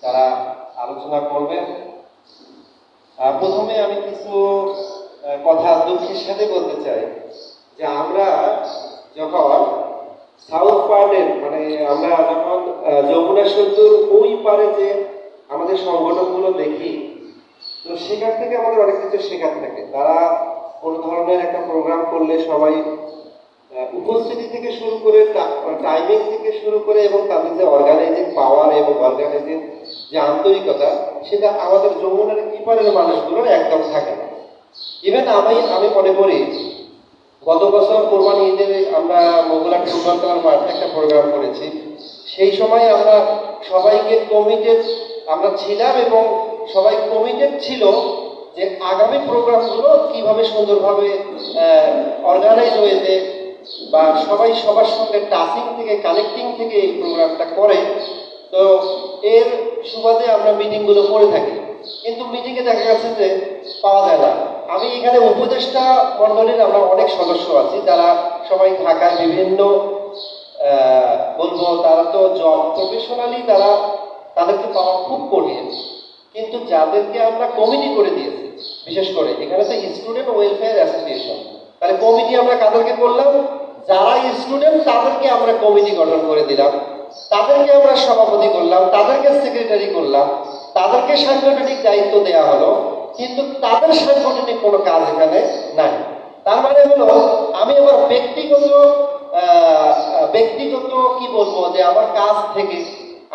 যারা আলোচনা করবেন। প্রথমে আমি কিছু কথা দুঃখের সাথে বলতে চাই যে আমরা যখন সাউথ পার্টের মানে আমরা যখন যমুনা সেতুর ওই পারে যে আমাদের সংগঠনগুলো দেখি, তো সেখান থেকে আমাদের অনেক কিছু শেখার থাকে। তারা কোনো ধরনের একটা প্রোগ্রাম করলে সবাই উপস্থিতি থেকে শুরু করে টাইমিং থেকে শুরু করে এবং তাদের যে অর্গানাইজিং পাওয়ার এবং অর্গানাইজিং যে আন্তরিকতা, সেটা আমাদের যমুনার ইপারের মানুষগুলোর একদম থাকে না। ইভেন আমি মনে করি গত বছর কোরবানি ঈদে আমরা মোগলাট ফুটবল খেলার মাঠে একটা প্রোগ্রাম করেছি। সেই সময় আমরা সবাইকে কমিটেড আমরা ছিলাম এবং সবাই কমিটেড ছিল যে আগামী প্রোগ্রামগুলো কিভাবে সুন্দরভাবে অর্গানাইজ হয়েছে বা সবাই সবার সঙ্গে টাচিং থেকে কানেক্টিং থেকে এই প্রোগ্রামটা করে। তো এর সুবাদে আমরা মিটিংগুলো করে থাকি, কিন্তু মিটিংয়ে দেখা গেছে যে পাওয়া যায় না। আমি এখানে উপদেষ্টা মণ্ডলীর আমরা অনেক সদস্য আছি যারা সবাই ঢাকার বিভিন্ন বলবো তারা তো জব প্রফেশনালি তারা তাদেরকে পাওয়া খুব কঠিন, কিন্তু যাদেরকে আমরা কমিটি করে দিয়েছি, বিশেষ করে এখানে তো স্টুডেন্ট ওয়েলফেয়ার অ্যাসোসিয়েশন, তাহলে কমিটি আমরা কাদেরকে করলাম? যারা স্টুডেন্ট তাদেরকে আমরা কমিটি গঠন করে দিলাম, তাদেরকে আমরা সভাপতি করলাম, তাদেরকে সেক্রেটারি করলাম, তাদেরকে সাংগঠনিক দায়িত্ব দেওয়া হলো, কিন্তু তাদের সাংগঠনিক কোনো কাজ এখানে নাই। তার মানে হলো আমি আমার ব্যক্তিগত কি বলবো যে আমার কাজ থেকে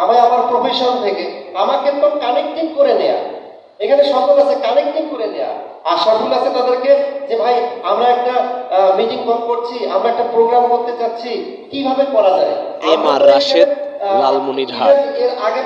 আমি আমার প্রফেশন থেকে আমাকে তো কানেক্টিং করে নেয়া, এখানে সকল আছে কানেক্টিং করে নেয়া, আশাফুল আছে তাদেরকে যে ভাই আমরা একটা মিটিং কল করছি, আমরা একটা প্রোগ্রাম করতে চাচ্ছি, কিভাবে করা যায়। M R Rashed, Lalmonirhat. এর আগে